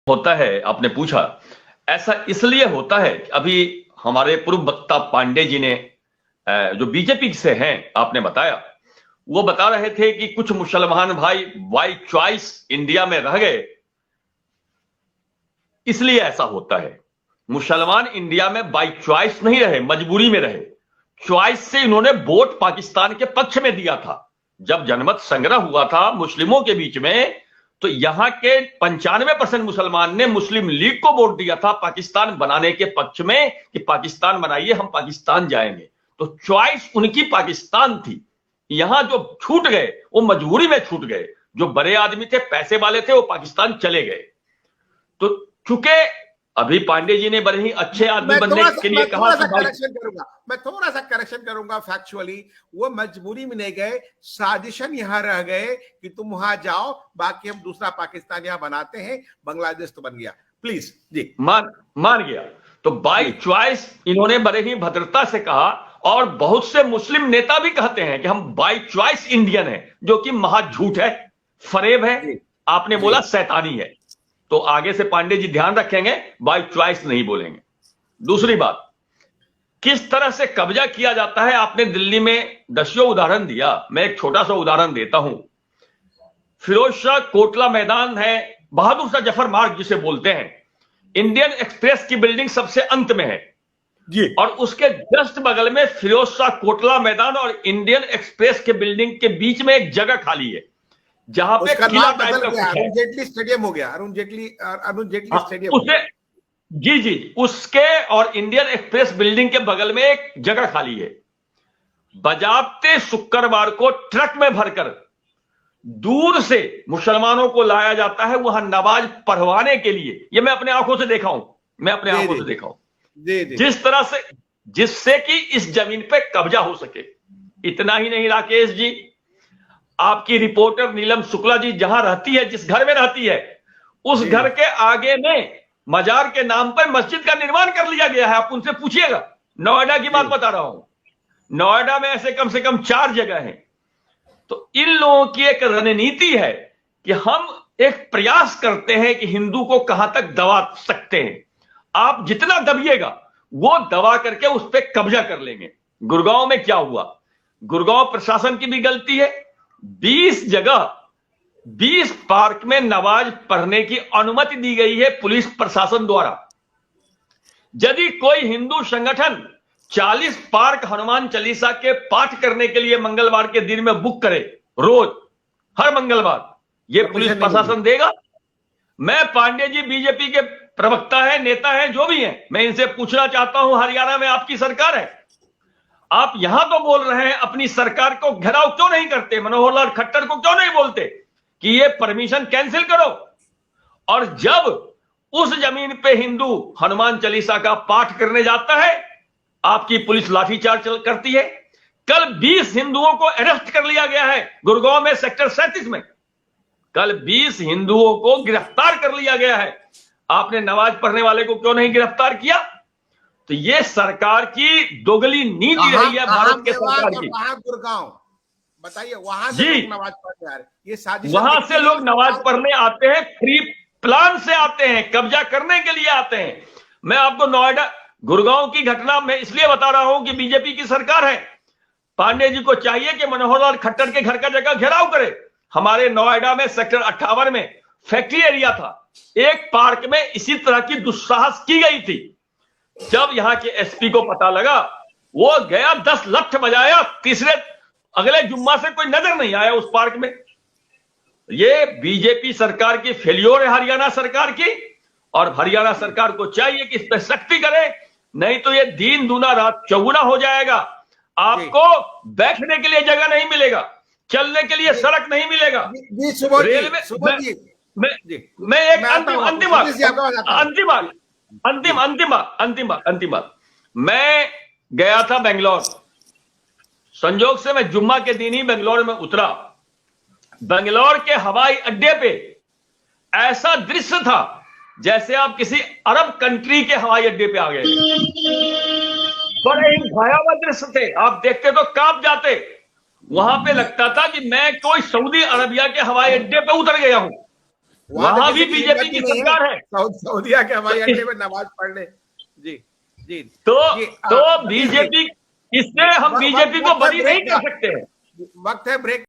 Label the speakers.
Speaker 1: होता है, आपने पूछा, ऐसा इसलिए होता है कि अभी हमारे पूर्व वक्ता पांडे जी ने जो बीजेपी से हैं, आपने बताया, वो बता रहे थे कि कुछ मुसलमान भाई बाय चॉइस इंडिया में रह गए, इसलिए ऐसा होता है। मुसलमान इंडिया में बाय चॉइस नहीं रहे, मजबूरी में रहे। चॉइस से इन्होंने वोट पाकिस्तान के पक्ष में दिया था। जब जनमत संग्रह हुआ था मुस्लिमों के बीच में, तो यहां के 95% मुसलमान ने मुस्लिम लीग को वोट दिया था पाकिस्तान बनाने के पक्ष में, कि पाकिस्तान बनाइए, हम पाकिस्तान जाएंगे। तो चॉइस उनकी पाकिस्तान थी। यहां जो छूट गए वो मजबूरी में छूट गए। जो बड़े आदमी थे, पैसे वाले थे, वो पाकिस्तान चले गए। तो चूंकि अभी पांडे जी ने बड़े ही अच्छे आदमी बनने के लिए कहा कि
Speaker 2: मैं थोड़ा सा करेक्शन करूंगा फैक्चुअली। वो मजबूरी में नहीं गए, साजिशन यहां रह गए कि तुम वहां जाओ, बाकी हम दूसरा पाकिस्तान यहां बनाते हैं, बांग्लादेश तो बन गया। प्लीज जी,
Speaker 1: मान गया। तो बाय चॉइस इन्होंने बड़े ही भद्रता से कहा, और बहुत से मुस्लिम नेता भी कहते हैं कि हम बाय चॉइस इंडियन हैं, जो कि महा झूठ है, फरेब है। आपने बोला शैतानी है, तो आगे से पांडे जी ध्यान रखेंगे, बाय चॉइस नहीं बोलेंगे। दूसरी बात, किस तरह से कब्जा किया जाता है, आपने दिल्ली में दसियों उदाहरण दिया। मैं एक छोटा सा उदाहरण देता हूं। फिरोज शाह कोटला मैदान है, बहादुर शाह जफर मार्ग जिसे बोलते हैं, इंडियन एक्सप्रेस की बिल्डिंग सबसे अंत में है जी, और उसके जस्ट बगल में फिरोज शाह कोटला मैदान और इंडियन एक्सप्रेस के बिल्डिंग के बीच में एक जगह खाली है, जहां पे किला टाइप का कुछ है।
Speaker 2: अरुण जेटली स्टेडियम हो गया, अरुण जेटली स्टेडियम।
Speaker 1: जी जी, उसके और इंडियन एक्सप्रेस बिल्डिंग के बगल में एक जगह खाली है। बजाते शुक्रवार को ट्रक में भरकर दूर से मुसलमानों को लाया जाता है वहां नमाज पढ़वाने के लिए। यह मैं अपने आंखों से देखा हूं, जिस तरह से, जिससे कि इस जमीन पे कब्जा हो सके। इतना ही नहीं राकेश जी, आपकी रिपोर्टर नीलम शुक्ला जी जहां रहती है, जिस घर में रहती है, उस घर के आगे में मजार के नाम पर मस्जिद का निर्माण कर लिया गया है। आप उनसे पूछिएगा, नोएडा की बात बता रहा हूं। नोएडा में ऐसे कम से कम 4 जगह हैं। तो इन लोगों की एक रणनीति है कि हम एक प्रयास करते हैं कि हिंदू को कहां तक दबा सकते हैं। आप जितना दबिएगा वो दबा करके उस पर कब्जा कर लेंगे। गुड़गांव में क्या हुआ? गुड़गांव प्रशासन की भी गलती है। 20 जगह 20 पार्क में नमाज पढ़ने की अनुमति दी गई है पुलिस प्रशासन द्वारा। यदि कोई हिंदू संगठन 40 पार्क हनुमान चालीसा के पाठ करने के लिए मंगलवार के दिन में बुक करे, रोज हर मंगलवार, यह पुलिस प्रशासन देगा? मैं पांडे जी बीजेपी के प्रवक्ता है, नेता है, जो भी है, मैं इनसे पूछना चाहता हूं, हरियाणा में आपकी सरकार है, आप यहां तो बोल रहे हैं, अपनी सरकार को घेराव क्यों नहीं करते? मनोहर लाल खट्टर को क्यों नहीं बोलते कि ये परमिशन कैंसिल करो? और जब उस जमीन पे हिंदू हनुमान चालीसा का पाठ करने जाता है, आपकी पुलिस लाठीचार्ज करती है। कल 20 हिंदुओं को अरेस्ट कर लिया गया है गुड़गांव में, सेक्टर 37 में। कल 20 हिंदुओं को गिरफ्तार कर लिया गया है। आपने नमाज पढ़ने वाले को क्यों नहीं गिरफ्तार किया? तो ये सरकार की दोगली नीति रही है, भारत के सरकार की।
Speaker 2: गुड़गांव बताइए, वहां
Speaker 1: से
Speaker 2: लोग नमाज पढ़ने आ रहे, ये साजिश,
Speaker 1: वहां से लोग नमाज पढ़ने आते हैं, फ्री प्लान से आते हैं, कब्जा करने के लिए आते हैं। मैं आपको नोएडा गुड़गांव की घटना में इसलिए बता रहा हूं कि बीजेपी की सरकार है। पांडे जी को चाहिए कि मनोहर लाल खट्टर के घर का जगह घेराव करे। हमारे नोएडा में सेक्टर 58 में फैक्ट्री एरिया था, एक पार्क में इसी तरह की दुस्साहस की गई थी। जब यहां के एसपी को पता लगा, वो गया, 10 लठ बजाया, अगले जुम्मा से कोई नजर नहीं आया उस पार्क में। ये बीजेपी सरकार की फेल्योर है, हरियाणा सरकार की। और हरियाणा सरकार को चाहिए कि इस पर सख्ती करे, नहीं तो ये दिन दूना रात चौगुना हो जाएगा। आपको बैठने के लिए जगह नहीं मिलेगा, चलने के लिए सड़क नहीं मिलेगा, रेलवे। मैं एक अंतिम बात, मैं गया था बेंगलोर। संजोग से मैं जुम्मा के दिन ही बेंगलोर में उतरा। बेंगलोर के हवाई अड्डे पे ऐसा दृश्य था जैसे आप किसी अरब कंट्री के हवाई अड्डे पे आ गए। बड़े ही भयावह दृश्य थे, आप देखते तो कांप जाते। वहां पे लगता था कि मैं कोई सऊदी अरबिया के हवाई अड्डे पे उतर गया हूं। वहां भी बीजेपी की सरकार है।
Speaker 2: सऊदिया के हवाई अड्डे में नमाज पढ़ने। जी जी
Speaker 1: तो बीजेपी, इससे हम बीजेपी को बरी नहीं कर सकते हैं।
Speaker 2: वक्त है ब्रेक